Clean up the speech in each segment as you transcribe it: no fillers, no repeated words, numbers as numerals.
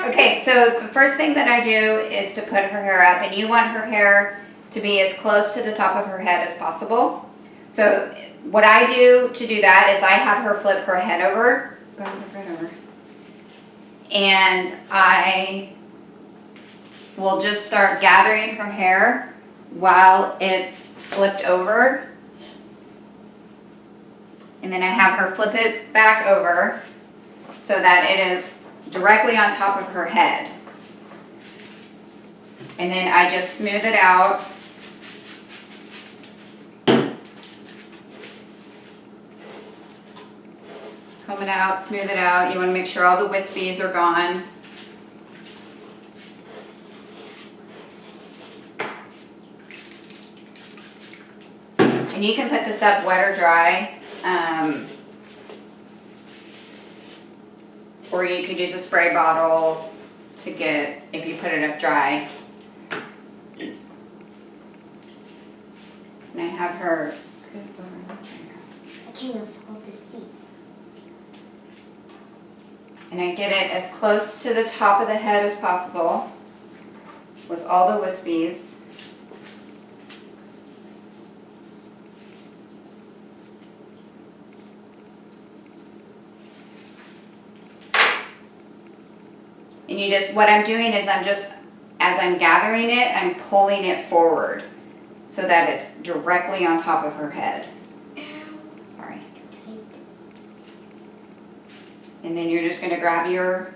Okay, so the first thing that I do is to put her hair up, and you want her hair to be as close to the top of her head as possible. So what I do to do that is I have her flip her head over. Go flip her over. And I will just start gathering her hair while it's flipped over. And then I have her flip it back over so that it is directly on top of her head. And then I just smooth it out. Comb it out, smooth it out. You want to make sure all the wispies are gone. And you can put this up wet or dry. Or you could use a spray bottle to get, if you put it up dry. And I have her, scoop over. I can't even hold the seat. And I get it as close to the top of the head as possible with all the wispies. And you just, what I'm doing is I'm just, as I'm gathering it, I'm pulling it forward so that it's directly on top of her head. Sorry. And then you're just going to grab your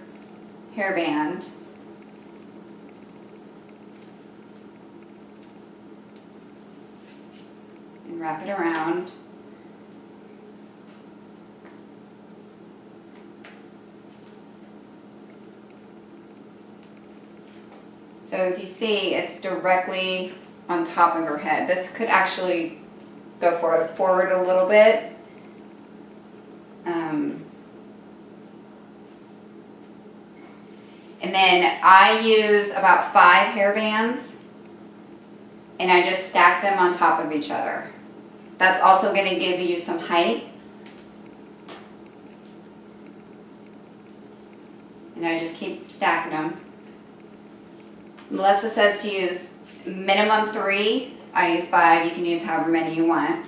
hairband and wrap it around. So if you see, it's directly on top of her head. This could actually go forward a little bit. And then I use about 5 hair bands, and I just stack them on top of each other. That's also going to give you some height. And I just keep stacking them. Melissa says to use minimum 3. I use 5. You can use however many you want.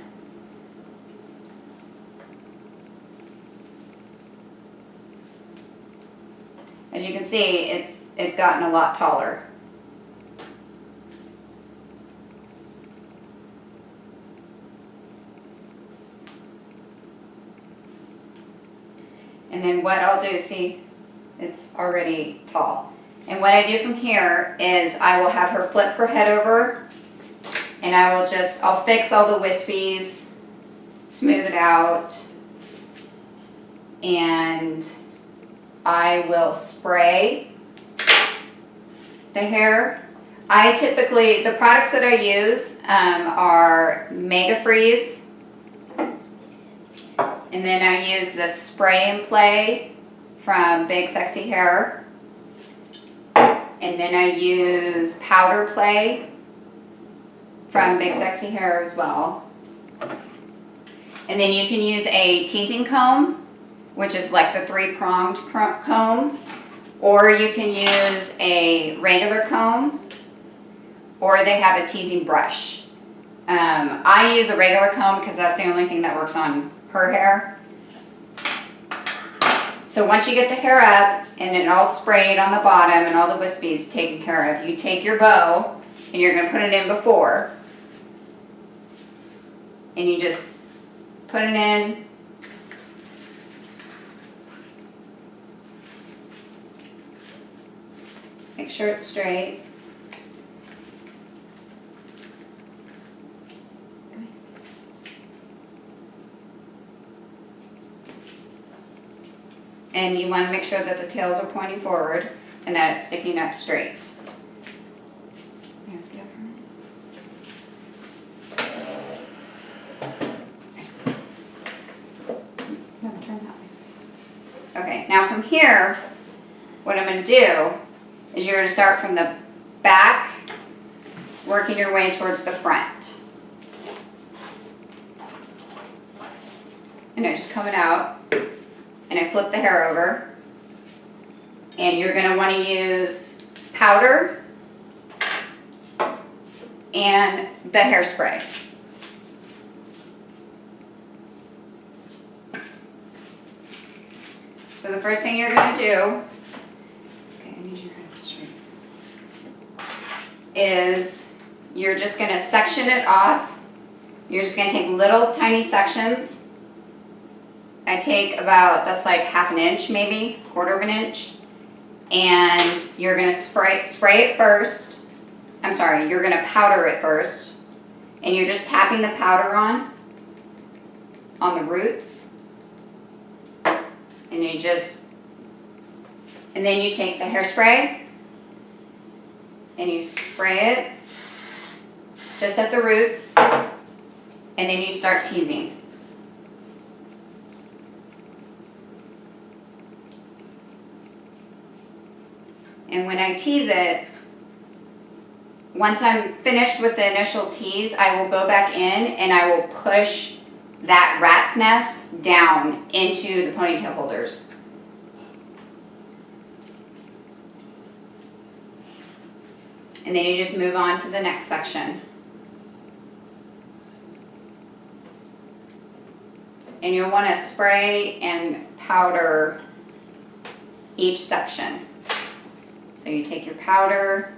As you can see, it's gotten a lot taller. And then what I'll do, see, it's already tall. And what I do from here is I will have her flip her head over, and I'll fix all the wispies, smooth it out, and I will spray the hair. I typically, the products that I use are Mega Freeze, and then I use the Spray and Play from Big Sexy Hair. And then I use Powder Play from Big Sexy Hair as well. And then you can use a teasing comb, which is like the 3-pronged comb, or you can use a regular comb, or they have a teasing brush. I use a regular comb because that's the only thing that works on her hair. So once you get the hair up and it all sprayed on the bottom and all the wispies taken care of, you take your bow and you're going to put it in before, and you just put it in. Make sure it's straight. And you want to make sure that the tails are pointing forward and that it's sticking up straight. Okay, now from here, what I'm going to do is you're going to start from the back, working your way towards the front. And I'm just coming out, and I flip the hair over. And you're gonna wanna use powder and the hairspray. So the first thing you're gonna do, okay, I need you to have this right, is you're just gonna section it off. You're just gonna take little tiny sections. I take about, that's like half an inch maybe, quarter of an inch. And you're gonna spray it first. I'm sorry, you're gonna powder it first. And you're just tapping the powder on the roots. And then you take the hairspray and you spray it just at the roots, and then you start teasing. And when I tease it, once I'm finished with the initial tease, I will go back in and I will push that rat's nest down into the ponytail holders. And then you just move on to the next section. And you'll want to spray and powder each section. So you take your powder,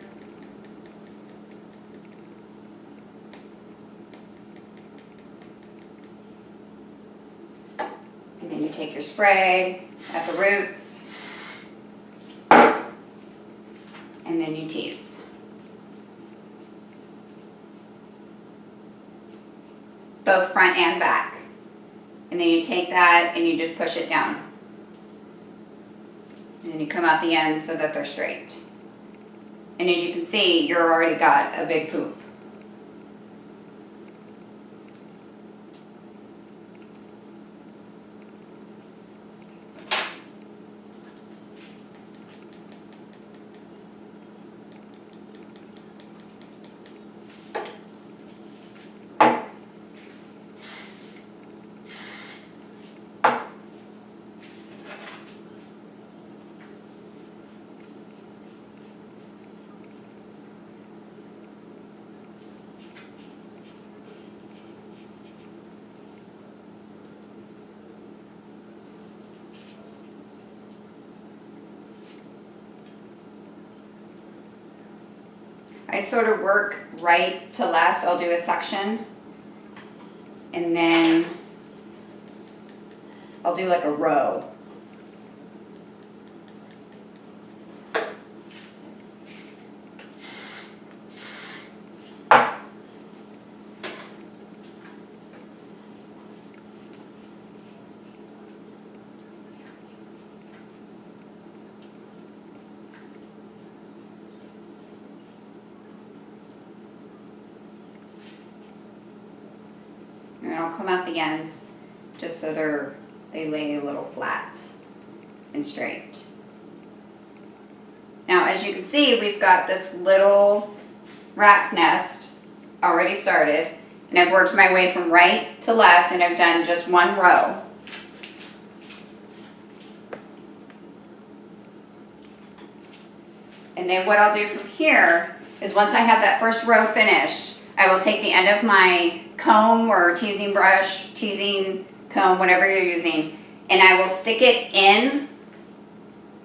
and then you take your spray at the roots, and then you tease. Both front and back. And then you take that and you just push it down. And then you come out the ends so that they're straight. And as you can see, you've already got a big poof. I sort of work right to left. I'll do a section, and then I'll do like a row. And I'll come out the ends just so they lay a little flat and straight. Now, as you can see, we've got this little rat's nest already started, and I've worked my way from right to left, and I've done just one row. And then what I'll do from here is once I have that first row finished, I will take the end of my comb or teasing brush, teasing comb, whatever you're using, and I will stick it in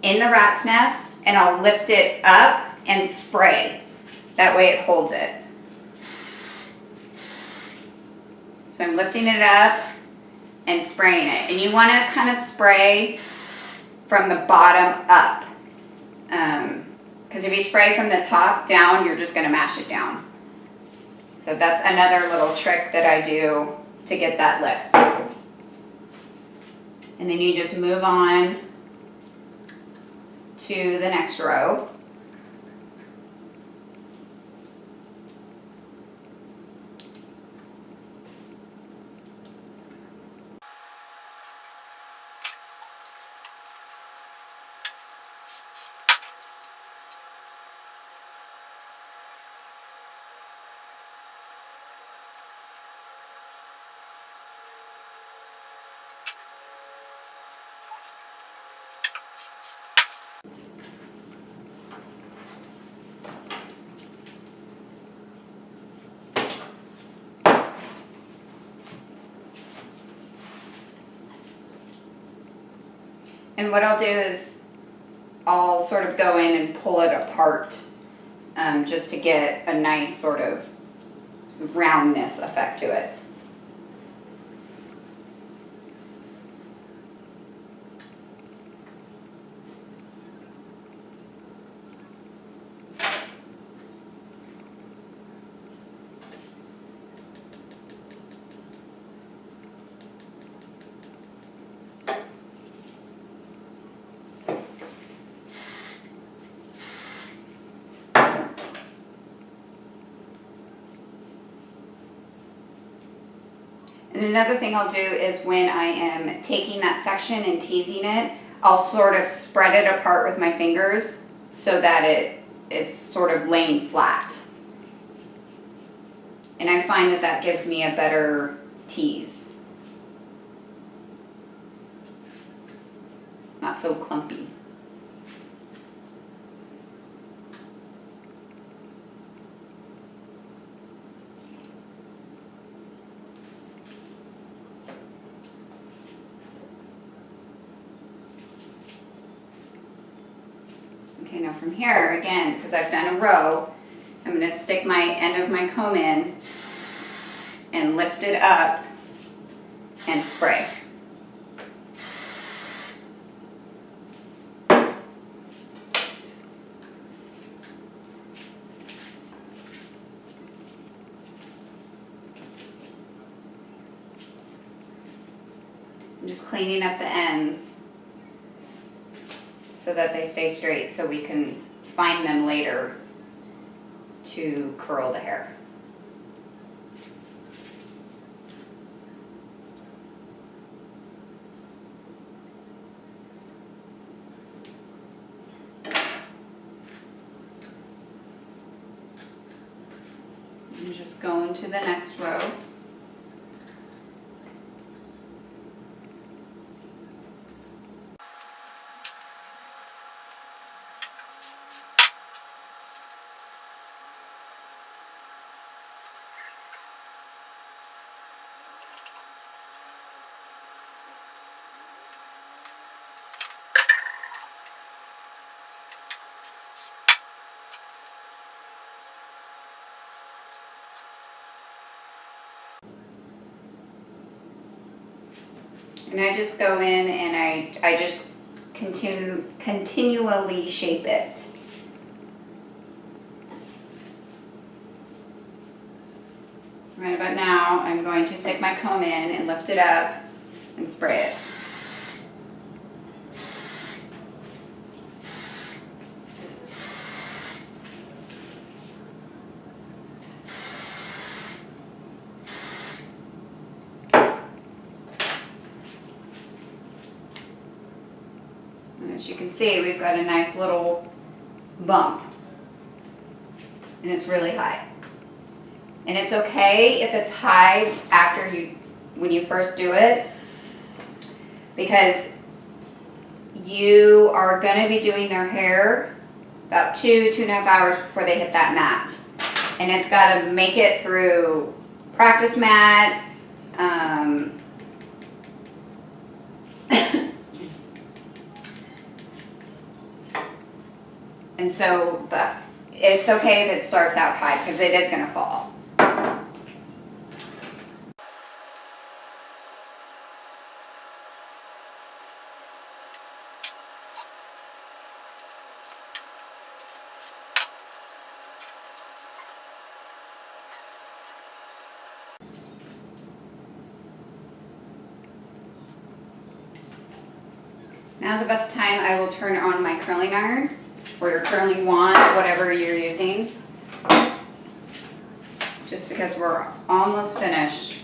the rat's nest, and I'll lift it up and spray. That way it holds it. So I'm lifting it up and spraying it. And you want to kind of spray from the bottom up. Because if you spray from the top down, you're just going to mash it down. So that's another little trick that I do to get that lift. And then you just move on to the next row. And what I'll do is I'll sort of go in and pull it apart just to get a nice sort of roundness effect to it. And another thing I'll do is when I am taking that section and teasing it, I'll sort of spread it apart with my fingers so that it's sort of laying flat. And I find that that gives me a better tease. Not so clumpy. Okay, now from here, again, because I've done a row, I'm going to stick my end of my comb in and lift it up and spray. I'm just cleaning up the ends so that they stay straight so we can find them later to curl the hair. I'm just going to the next row. And I just go in and I just continually shape it. Right about now, I'm going to stick my comb in and lift it up and spray it. And as you can see, we've got a nice little bump, and it's really high. And it's okay if it's high when you first do it, because you are going to be doing their hair about 2.5 hours before they hit that mat. And it's got to make it through practice mat, and so, but it's okay if it starts out high because it is going to fall. Now's about the time I will turn on my curling iron or your curling wand, whatever you're using, just because we're almost finished.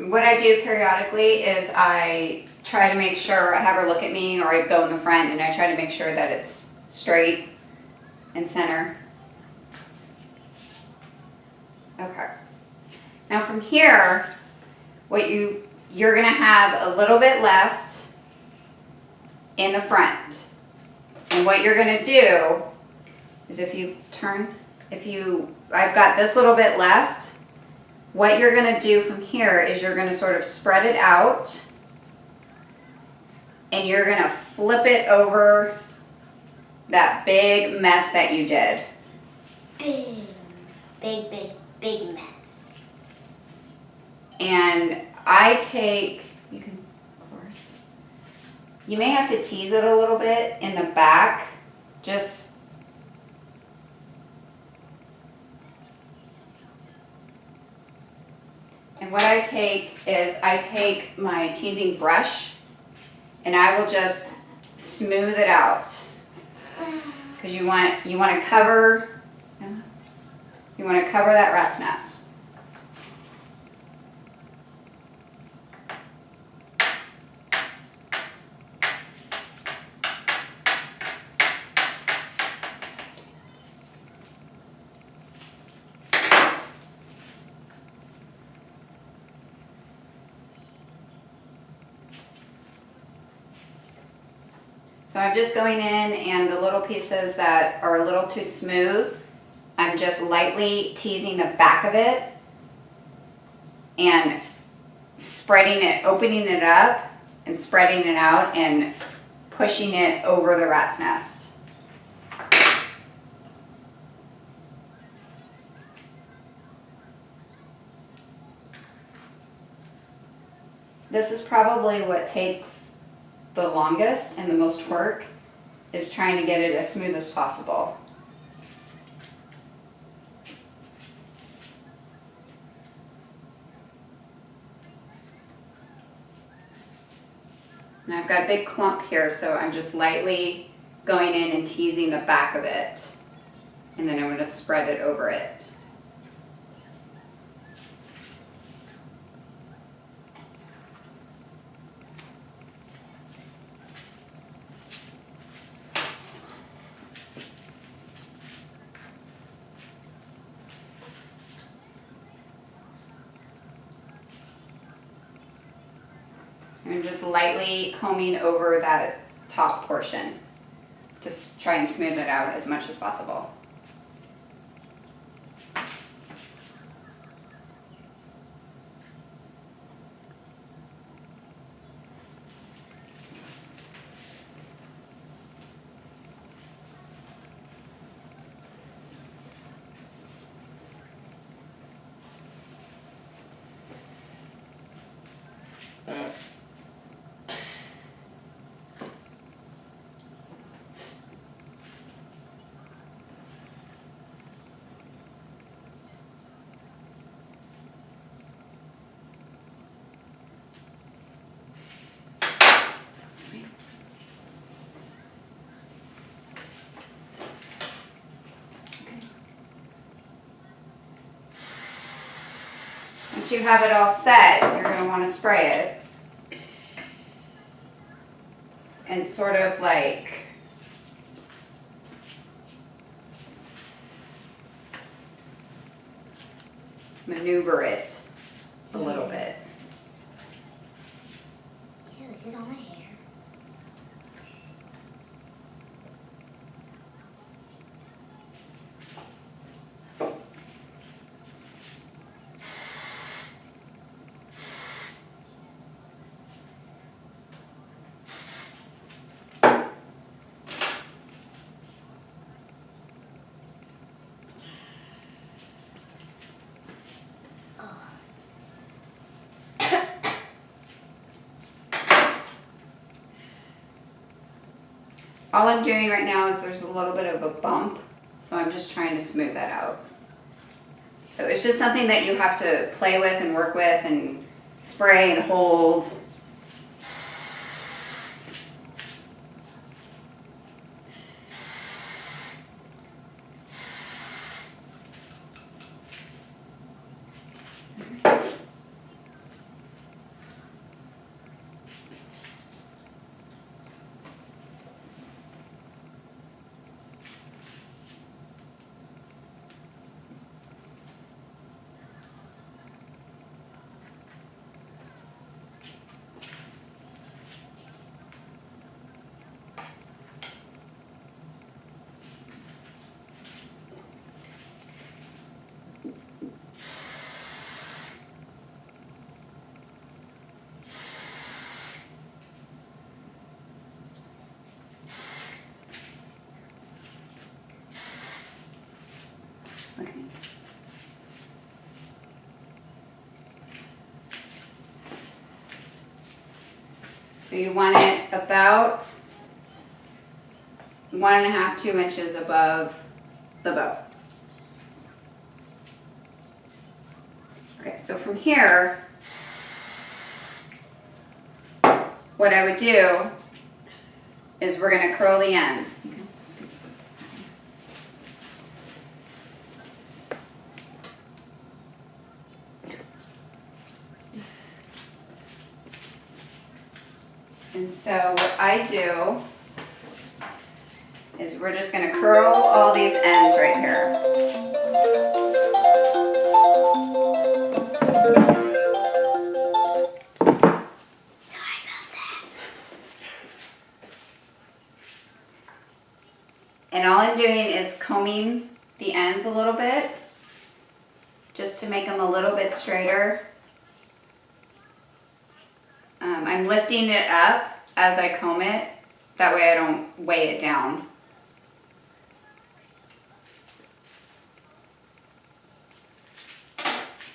what I do periodically is I try to make sure, I have her look at me, or I go in the front and I try to make sure that it's straight and center. Okay. Now from here, what you're gonna have a little bit left in the front. And what you're gonna do is I've got this little bit left. What you're gonna do from here is you're gonna sort of spread it out and you're gonna flip it over that big mess that you did. Big mess. And you may have to tease it a little bit in the back, and what I take is I take my teasing brush and I will just smooth it out. Because you want to cover that rat's nest. So I'm just going in, and the little pieces that are a little too smooth, I'm just lightly teasing the back of it and spreading it, opening it up and spreading it out and pushing it over the rat's nest. This is probably what takes the longest and the most work, is trying to get it as smooth as possible. And I've got a big clump here, so I'm just lightly going in and teasing the back of it. And then I'm going to spread it over it. I'm just lightly combing over that top portion. Just try and smooth it out as much as possible. Once you have it all set, you're going to want to spray it and sort of like maneuver it a little bit. Ew, this is on my hair. All I'm doing right now is there's a little bit of a bump, so I'm just trying to smooth that out. So it's just something that you have to play with and work with and spray and hold. So you want it about 1.5 to 2 inches above the bow. Okay, so from here, what I would do is we're going to curl the ends. And so what I do is we're just going to curl all these ends right here. Sorry about that. And all I'm doing is combing the ends a little bit, just to make them a little bit straighter. I'm lifting it up as I comb it, that way I don't weigh it down.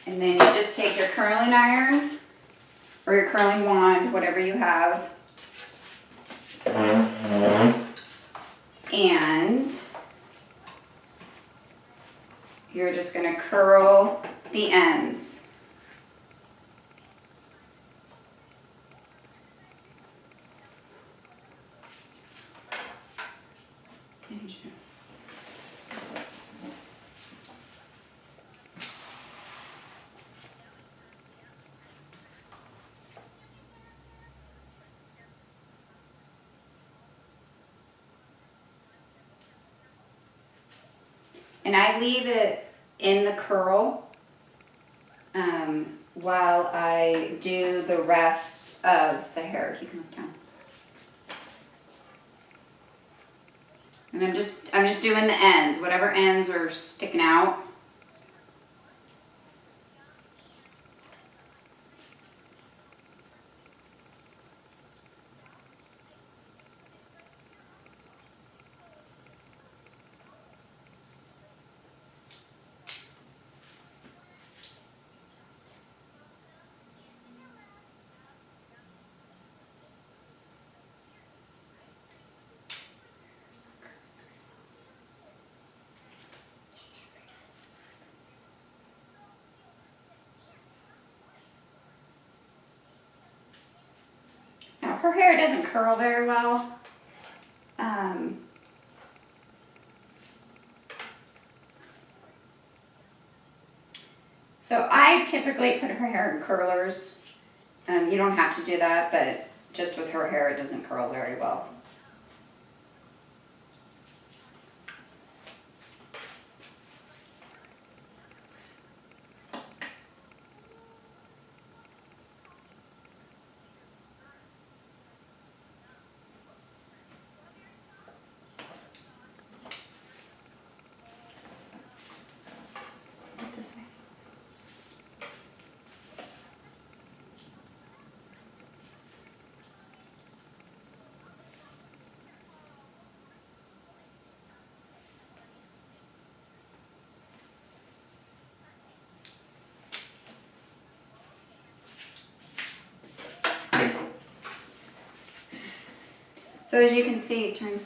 And then you just take your curling iron or your curling wand, whatever you have, and you're just going to curl the ends. And I leave it in the curl while I do the rest of the hair. You can look down. And I'm just doing the ends, whatever ends are sticking out. Now her hair doesn't curl very well. So I typically put her hair in curlers. You don't have to do that, but just with her hair it doesn't curl very well. This way. So as you can see, turn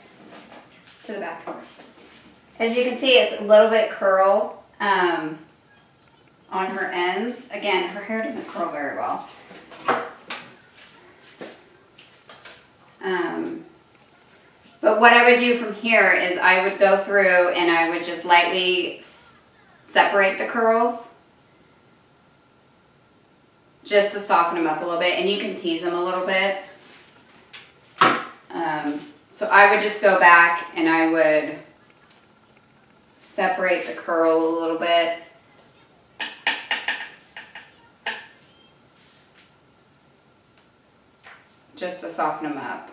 to the back. As you can see, it's a little bit curl on her ends. Again, her hair doesn't curl very well. But what I would do from here is I would go through and I would just lightly separate the curls just to soften them up a little bit, and you can tease them a little bit. So I would just go back and I would separate the curl a little bit. Just to soften them up.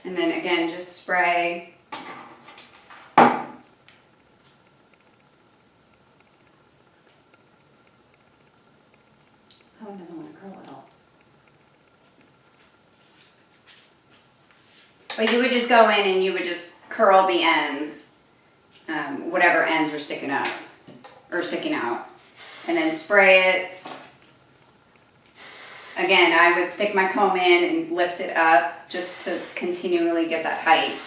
And then again, just spray. Oh, it doesn't want to curl at all. But you would just go in and you would just curl the ends, whatever ends are sticking up, or sticking out. And then spray it. Again, I would stick my comb in and lift it up just to continually get that height.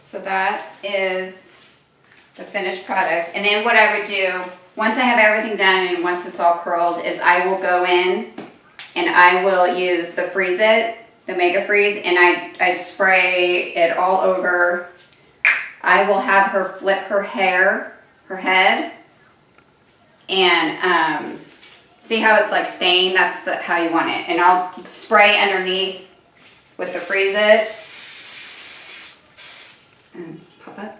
So that is the finished product. And then what I would do, once I have everything done and once it's all curled, is I will go in and I will use the Freeze It, the Mega Freeze, and I spray it all over. I will have her flip her hair, her head, and see how it's like staying? That's how you want it. And I'll spray underneath with the Freeze It. And pop up.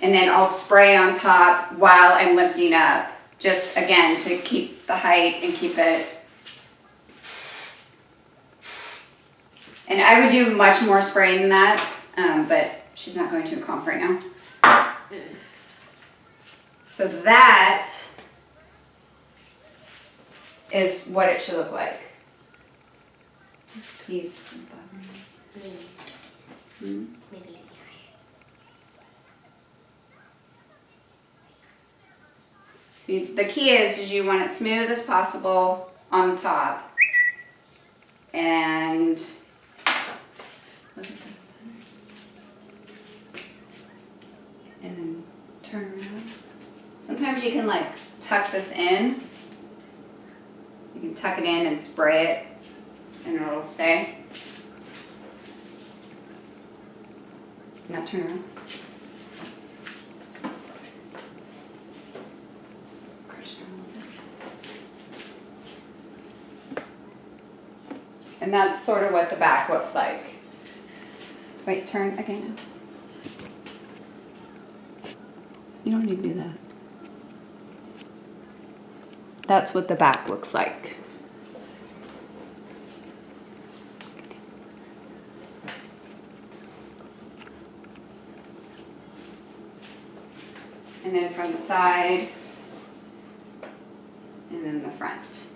And then I'll spray on top while I'm lifting up. Just again to keep the height and keep it. And I would do much more spray than that, but she's not going to a comp right now. So that is what it should look like. This piece is bothering me. Maybe let me So the key is you want it smooth as possible on the top. And look at this. And then turn around. Sometimes you can like tuck this in. You can tuck it in and spray it and it'll stay. Now turn around. Crush down a little bit. And that's sort of what the back looks like. Wait, turn again now. You don't need to do that. That's what the back looks like. And then from the side, and then the front.